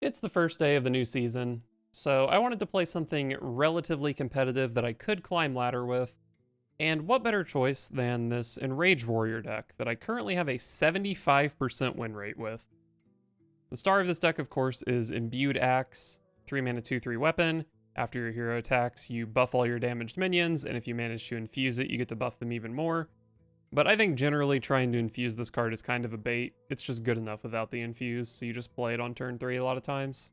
It's the first day of the new season, so I wanted to play something relatively competitive that I could climb ladder with, and what better choice than this Enraged Warrior deck that I currently have a 75% win rate with. The star of this deck, of course, is Imbued Axe, 3 mana 2/3 weapon. After your hero attacks, you buff all your damaged minions, and if you manage to infuse it, you get to buff them even more. But I think generally trying to infuse this card is kind of a bait. It's just good enough without the infuse, so you just play it on turn 3 a lot of times.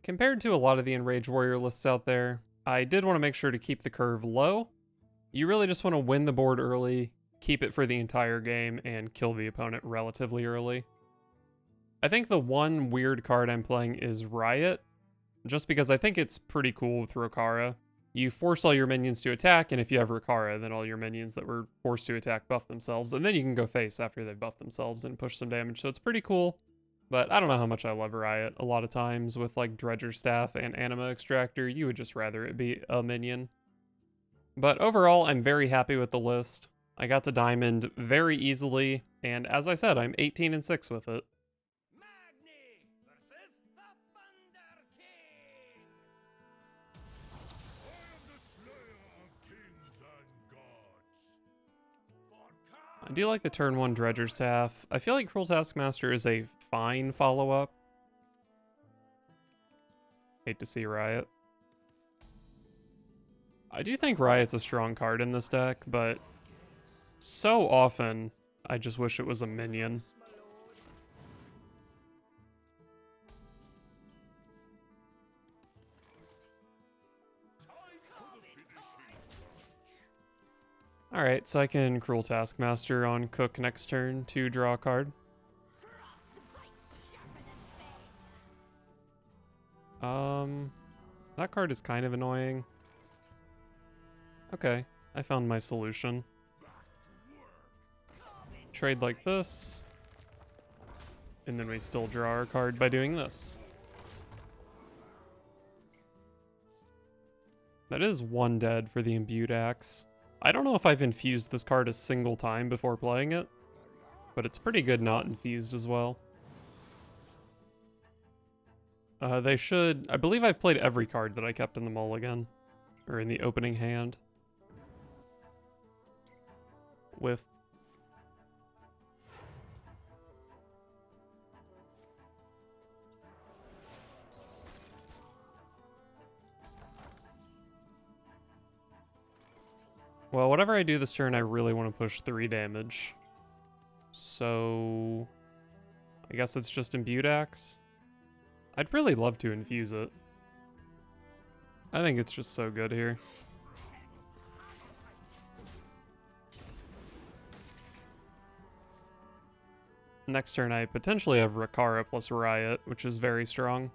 Compared to a lot of the Enraged Warrior lists out there, I did want to make sure to keep the curve low. You really just want to win the board early, keep it for the entire game, and kill the opponent relatively early. I think the one weird card I'm playing is Riot, just because I think it's pretty cool with Rokara. You force all your minions to attack, and if you have Rokara, then all your minions that were forced to attack buff themselves, and then you can go face after they've buffed themselves and push some damage, so it's pretty cool. But I don't know how much I love Riot. A lot of times with like Dredger Staff and Anima Extractor, you would just rather it be a minion. But overall, I'm very happy with the list. I got to Diamond very easily, and as I said, I'm 18-6 with it. I do like the turn 1 Dredger Staff. I feel like Cruel Taskmaster is a fine follow-up. Hate to see Riot. I do think Riot's a strong card in this deck, but so often I just wish it was a minion. Alright, so I can Cruel Taskmaster on Cook next turn to draw a card. That card is kind of annoying. Okay, I found my solution. Trade like this. And then we still draw our card by doing this. That is 1 dead for the Imbued Axe. I don't know if I've infused this card a single time before playing it, but it's pretty good not infused as well. They should... I believe I've played every card that I kept in the mulligan, or in the opening hand. With... Well, whatever I do this turn, I really want to push 3 damage. So... I guess it's just Imbued Axe. I'd really love to infuse it. I think it's just so good here. Next turn, I potentially have Rokara plus Riot, which is very strong.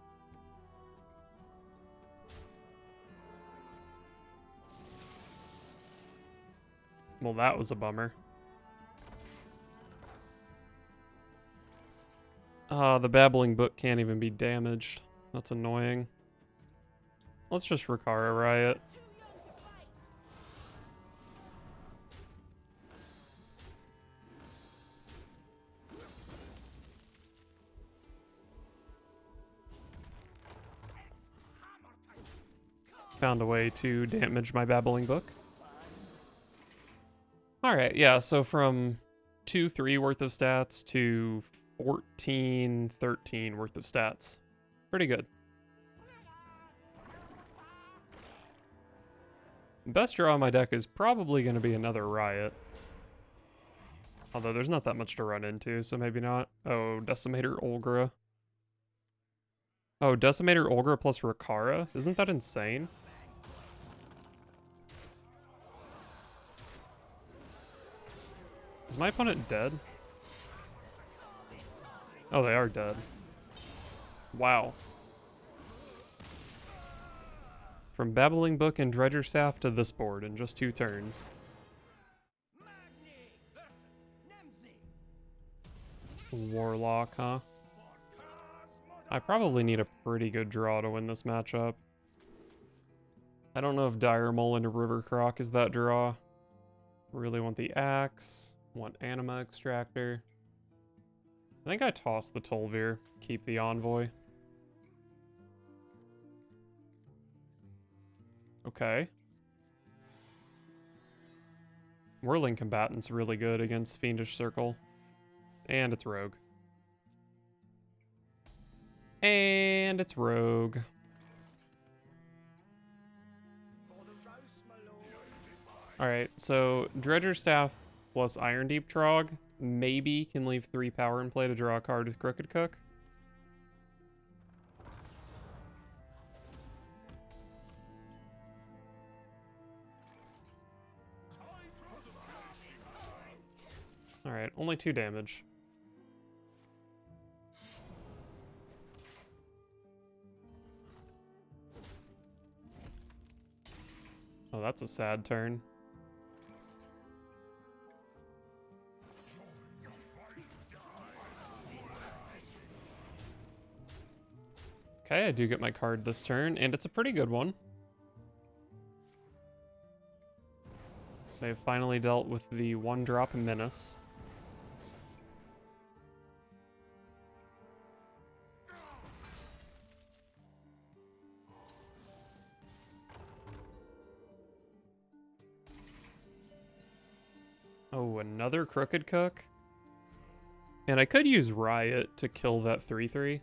Well, that was a bummer. The Babbling Book can't even be damaged. That's annoying. Let's just Rokara Riot. Found a way to damage my Babbling Book. Alright, yeah, so from 2-3 worth of stats to 14-13 worth of stats. Pretty good. Best draw on my deck is probably going to be another Riot. Although there's not that much to run into, so maybe not. Oh, Decimator Olgra. Oh, Decimator Olgra plus Rokara? Isn't that insane? Is my opponent dead? Oh, they are dead. Wow. From Babbling Book and Dredger Staff to this board in just 2 turns. Warlock, huh? I probably need a pretty good draw to win this matchup. I don't know if Dire Maul into River Croc is that draw. Really want the Axe. Want Anima Extractor. I think I toss the Tolvir, keep the Envoy. Okay. Whirling Combatant's really good against Fiendish Circle. And it's Rogue. And it's Rogue. Alright, so Dredger Staff plus Iron Deep Trog maybe can leave 3 power in play to draw a card with Crooked Cook. Alright, only 2 damage. Oh, that's a sad turn. Okay, I do get my card this turn, and it's a pretty good one. They've finally dealt with the 1-drop Menace. Oh, another Crooked Cook? And I could use Riot to kill that 3/3.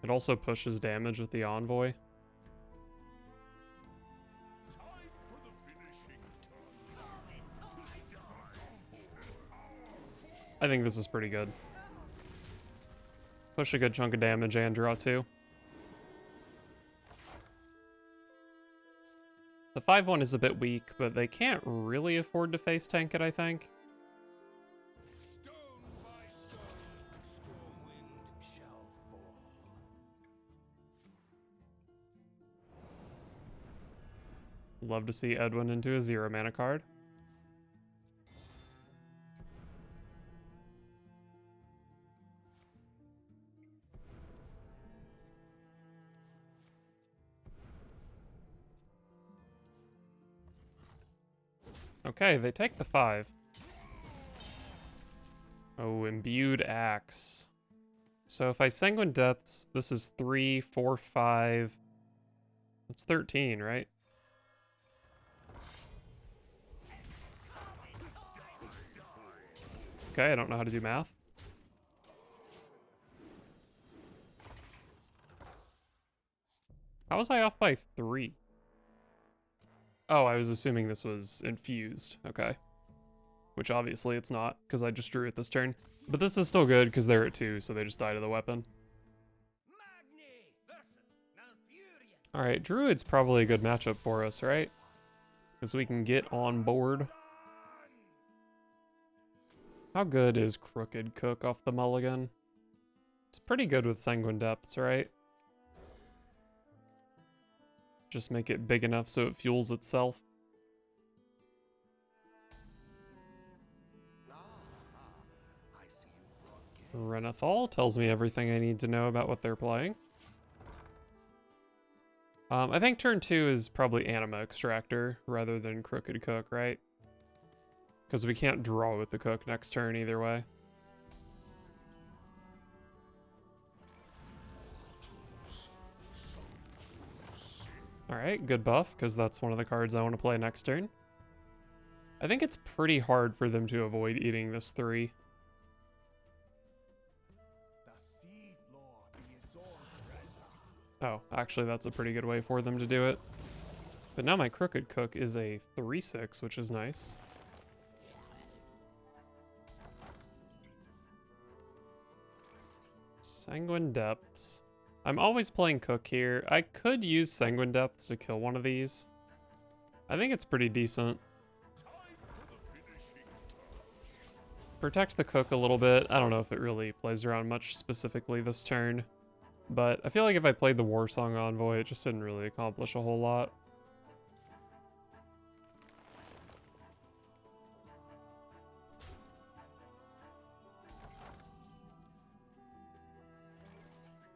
It also pushes damage with the Envoy. I think this is pretty good. Push a good chunk of damage and draw 2. The 5/1 is a bit weak, but they can't really afford to face tank it, I think. Love to see Edwin into a 0 mana card. Okay, they take the 5. Oh, Imbued Axe. So if I Sanguine Depths, this is 3, 4, 5. That's 13, right? Okay, I don't know how to do math. How was I off by 3? Oh, I was assuming this was infused. Okay. Which obviously it's not, because I just drew it this turn. But this is still good, because they're at 2, so they just die to the weapon. Alright, Druid's probably a good matchup for us, right? Because we can get on board. How good is Crooked Cook off the mulligan? It's pretty good with Sanguine Depths, right? Just make it big enough so it fuels itself. Renathal tells me everything I need to know about what they're playing. I think turn 2 is probably Anima Extractor rather than Crooked Cook, right? Because we can't draw with the Cook next turn either way. Alright, good buff, because that's one of the cards I want to play next turn. I think it's pretty hard for them to avoid eating this 3. Oh, actually that's a pretty good way for them to do it. But now my Crooked Cook is a 3/6, which is nice. Sanguine Depths. I'm always playing Cook here. I could use Sanguine Depths to kill one of these. I think it's pretty decent. Protect the Cook a little bit. I don't know if it really plays around much specifically this turn. But I feel like if I played the Warsong Envoy, it just didn't really accomplish a whole lot.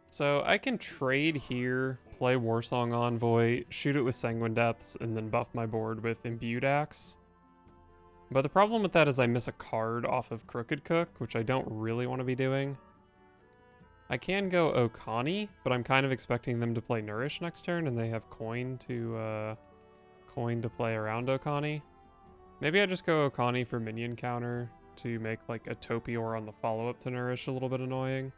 So I can trade here, play Warsong Envoy, shoot it with Sanguine Depths, and then buff my board with Imbued Axe. But the problem with that is I miss a card off of Crooked Cook, which I don't really want to be doing. I can go Okani, but I'm kind of expecting them to play Nourish next turn, and they have coin to coin to play around Okani. Maybe I just go Okani for minion counter to make like a Topior on the follow-up to Nourish a little bit annoying.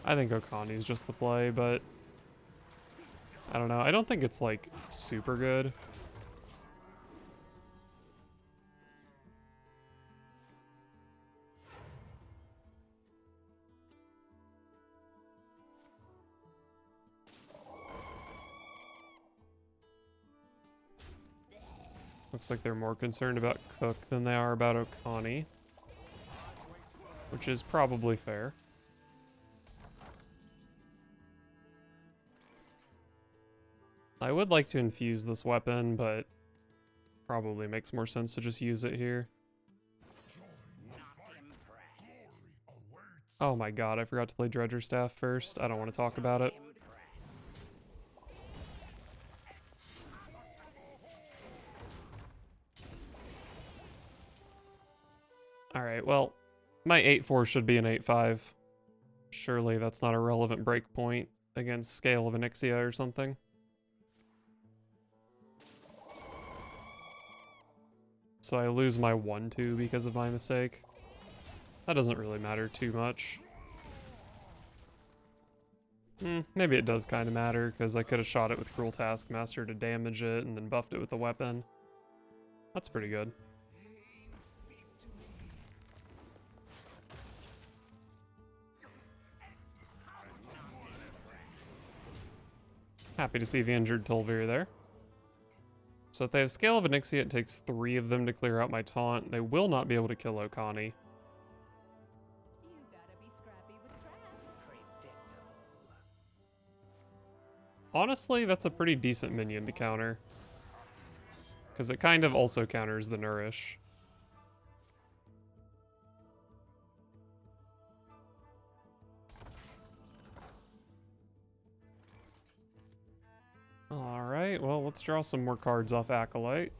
I think Okani's just the play, but I don't know. I don't think it's like super good. Looks like they're more concerned about Cook than they are about Okani, which is probably fair. I would like to infuse this weapon, but probably makes more sense to just use it here. Oh my god, I forgot to play Dredger Staff first. I don't want to talk about it. Alright, well, my 8-4 should be an 8-5. Surely that's not a relevant breakpoint against Scale of Onyxia or something. So I lose my 1-2 because of my mistake. That doesn't really matter too much. Maybe it does kind of matter, because I could have shot it with Cruel Taskmaster to damage it and then buffed it with the weapon. That's pretty good. Happy to see the injured Tolvir there. So if they have Scale of Onyxia, it takes 3 of them to clear out my taunt. They will not be able to kill Okani. Honestly, that's a pretty decent minion to counter, because it kind of also counters the Nourish. Alright, well, let's draw some more cards off Acolyte.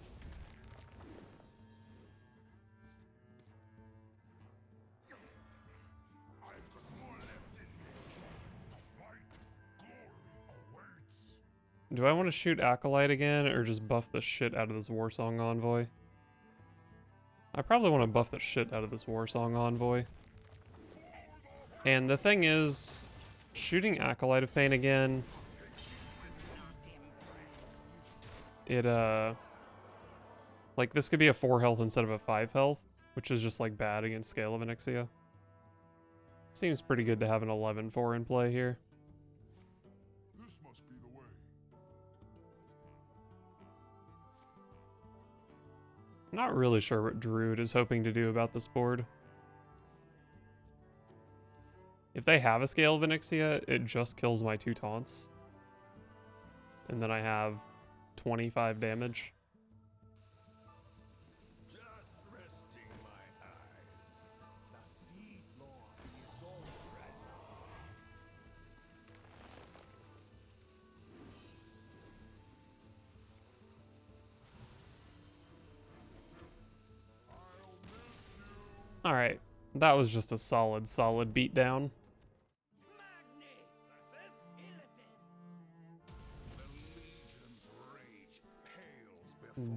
Do I want to shoot Acolyte again, or just buff the shit out of this Warsong Envoy? I probably want to buff the shit out of this Warsong Envoy. And the thing is, shooting Acolyte of Pain again, it, like, this could be a 4 health instead of a 5 health, which is just, like, bad against Scale of Onyxia. Seems pretty good to have an 11-4 in play here. Not really sure what Druid is hoping to do about this board. If they have a Scale of Onyxia, it just kills my 2 taunts. And then I have 25 damage. Alright, that was just a solid beatdown.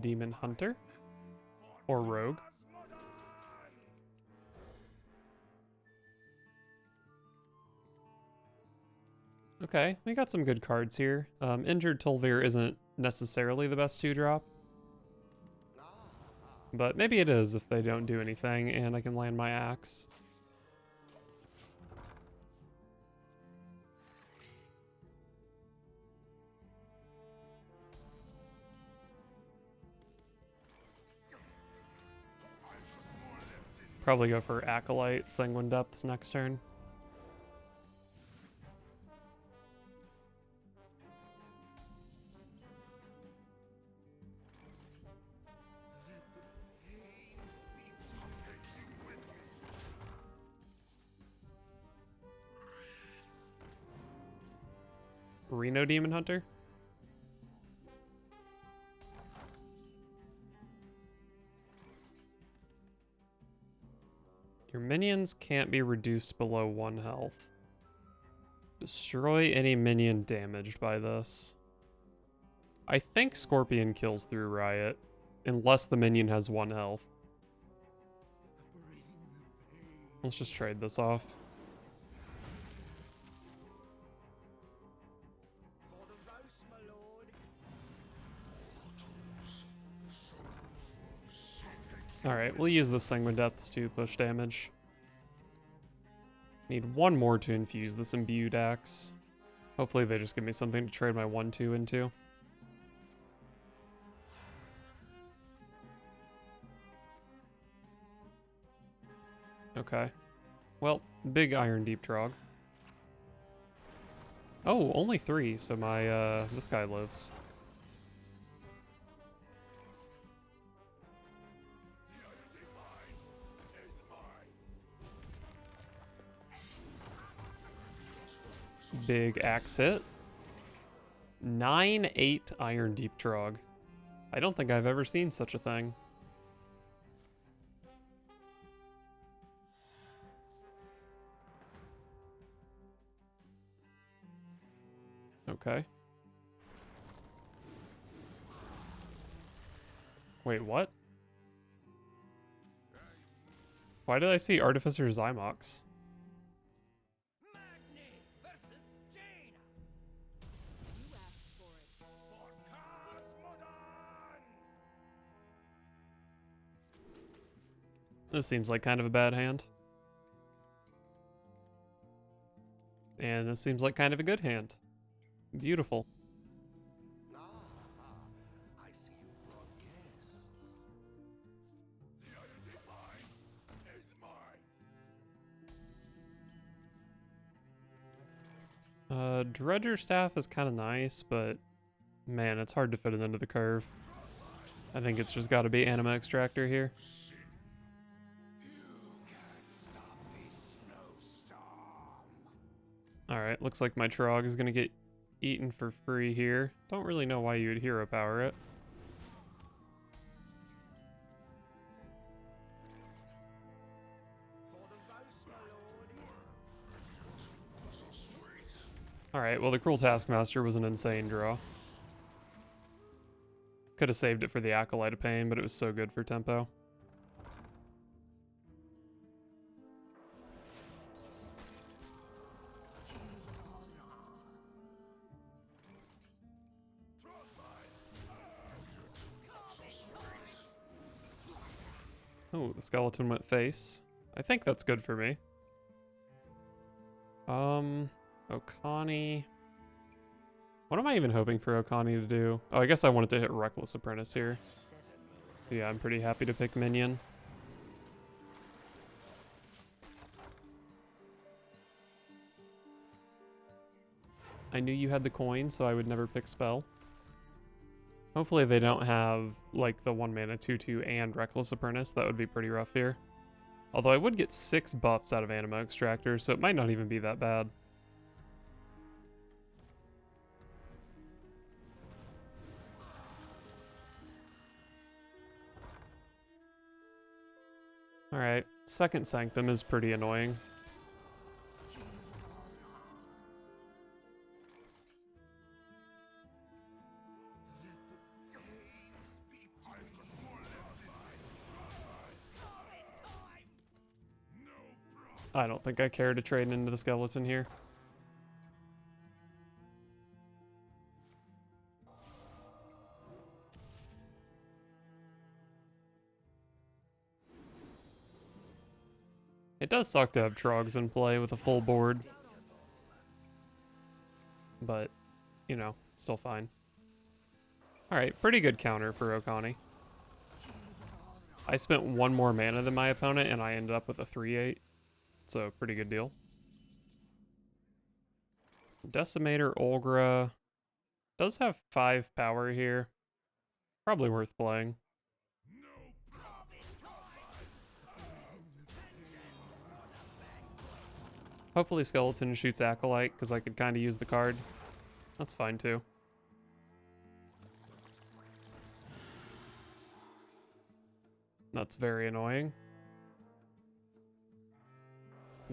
Demon Hunter? Or Rogue? Okay, we got some good cards here. Injured Tolvir isn't necessarily the best 2-drop. But maybe it is if they don't do anything and I can land my axe. Probably go for Acolyte, Sanguine Depths next turn. Reno Demon Hunter? Your minions can't be reduced below 1 health. Destroy any minion damaged by this. I think Scorpion kills through Riot, unless the minion has 1 health. Let's just trade this off. Alright, we'll use the Sanguine Depths to push damage. Need 1 more to infuse this Imbued Axe. Hopefully they just give me something to trade my 1-2 into. Okay. Well, big Iron Deep Trog. Oh, only 3, so my, this guy lives. Big axe hit. 9-8 Iron Deep Trog. I don't think I've ever seen such a thing. Okay. Wait, what? Why did I see Artificer Zymox? This seems like kind of a bad hand. And this seems like kind of a good hand. Beautiful. Dredger Staff is kind of nice, but man, it's hard to fit it into the curve. I think it's just got to be Anima Extractor here. Alright, looks like my Trog is going to get eaten for free here. Don't really know why you would hero power it. Alright, well the Cruel Taskmaster was an insane draw. Could have saved it for the Acolyte of Pain, but it was so good for tempo. Oh, the skeleton went face. I think that's good for me. Okani. What am I even hoping for Okani to do? Oh, I guess I wanted to hit Reckless Apprentice here. So yeah, I'm pretty happy to pick Minion. I knew you had the coin, so I would never pick Spell. Hopefully they don't have, like, the 1 mana 2/2 and Reckless Apprentice. That would be pretty rough here. Although I would get 6 buffs out of Anima Extractor, so it might not even be that bad. Alright, Second Sanctum is pretty annoying. I don't think I care to trade into the skeleton here. It does suck to have Trogs in play with a full board. But, you know, it's still fine. Alright, pretty good counter for Okani. I spent 1 more mana than my opponent and I ended up with a 3/8. So, pretty good deal. Decimator Olgra does have 5 power here. Probably worth playing. Hopefully Skeleton shoots Acolyte, because I could kind of use the card. That's fine too. That's very annoying.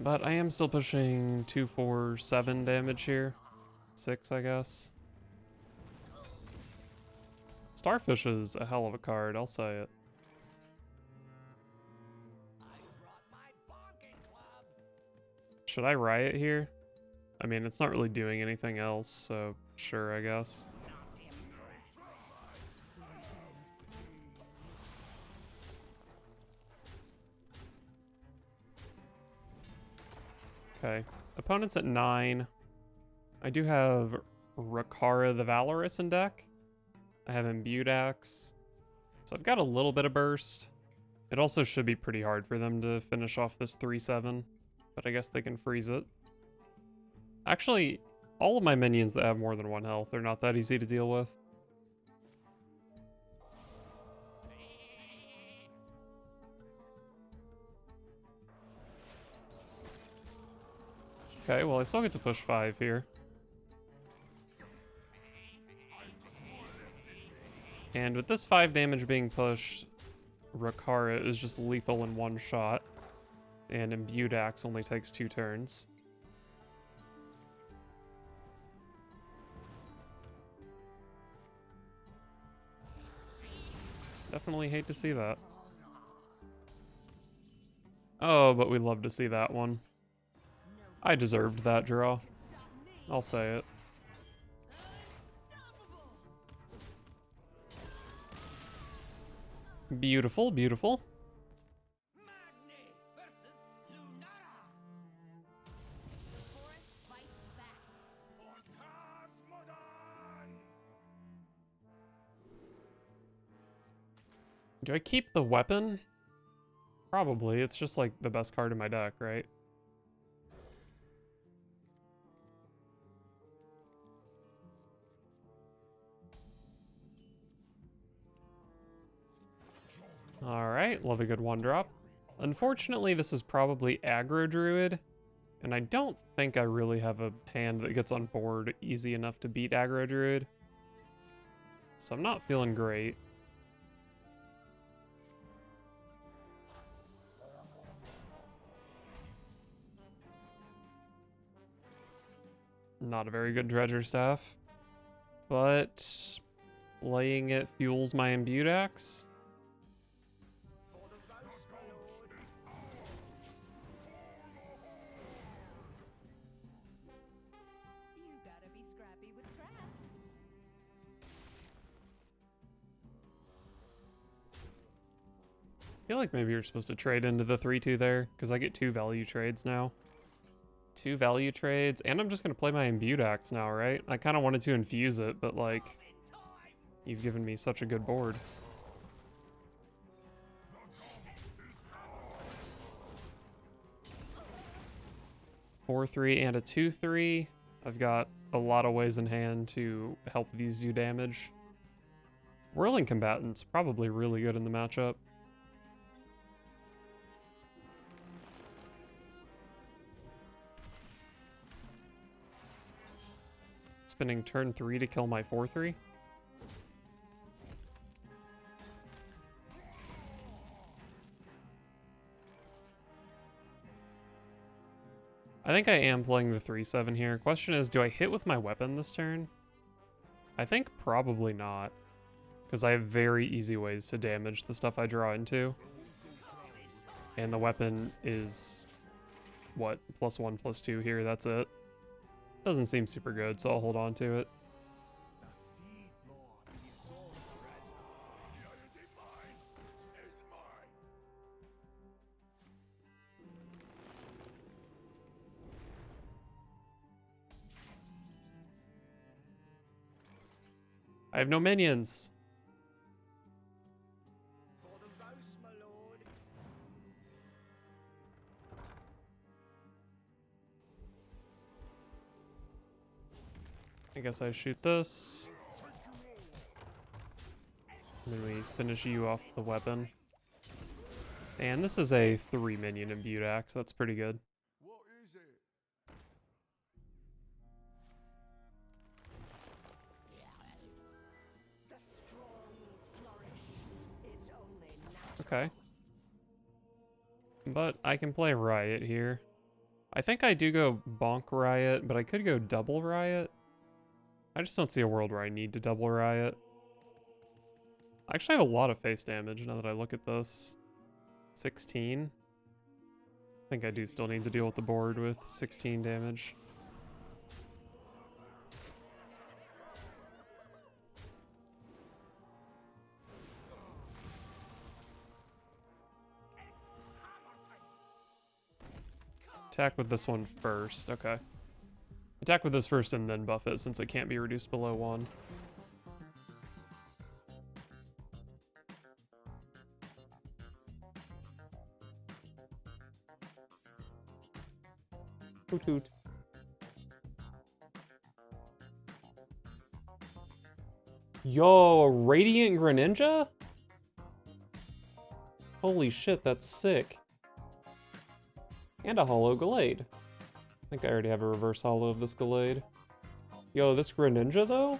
But I am still pushing 2, 4, 7 damage here. 6, I guess. Starfish is a hell of a card, I'll say it. Should I Riot here? I mean, it's not really doing anything else, so sure, I guess. Okay, opponent's at 9. I do have Rakara the Valorous in deck. I have Imbued Axe. So I've got a little bit of burst. It also should be pretty hard for them to finish off this 3-7, but I guess they can freeze it. Actually, all of my minions that have more than 1 health are not that easy to deal with. Okay, well I still get to push 5 here. And with this 5 damage being pushed, Rakara is just lethal in 1 shot. And Imbued Axe only takes 2 turns. Definitely hate to see that. Oh, but we love to see that one. I deserved that draw. I'll say it. Beautiful, beautiful. Do I keep the weapon? Probably. It's just like the best card in my deck, right? Alright, love a good 1-drop. Unfortunately, this is probably Aggro Druid, and I don't think I really have a hand that gets on board easy enough to beat Aggro Druid. So I'm not feeling great. Not a very good Dredger Staff, but playing it fuels my Imbued Axe. I feel like maybe you're supposed to trade into the 3-2 there, because I get 2 value trades now. 2 value trades, and I'm just going to play my Imbued Axe now, right? I kind of wanted to infuse it, but like, you've given me such a good board. A 4-3 and a 2-3. I've got a lot of ways in hand to help these do damage. Whirling Combatant's probably really good in the matchup. Spending turn 3 to kill my 4-3. I think I am playing the 3-7 here. Question is, do I hit with my weapon this turn? I think probably not, because I have very easy ways to damage the stuff I draw into. And the weapon is, what, +1, +2 here, that's it. Doesn't seem super good, so I'll hold on to it. I have no minions. I guess I shoot this. And then we finish you off the weapon. And this is a 3-minion Imbued Axe. That's pretty good. Okay. But I can play Riot here. I think I do go Bonk Riot, but I could go double Riot. I just don't see a world where I need to double Riot. I actually have a lot of face damage now that I look at this. 16. I think I do still need to deal with the board with 16 damage. Attack with this one first, okay. Attack with this first and then buff it since it can't be reduced below 1. Hoot hoot. Yo, a Radiant Greninja? Holy shit, that's sick. And a Hollow Gallade. I think I already have a reverse hollow of this Gallade. Yo, this Greninja though?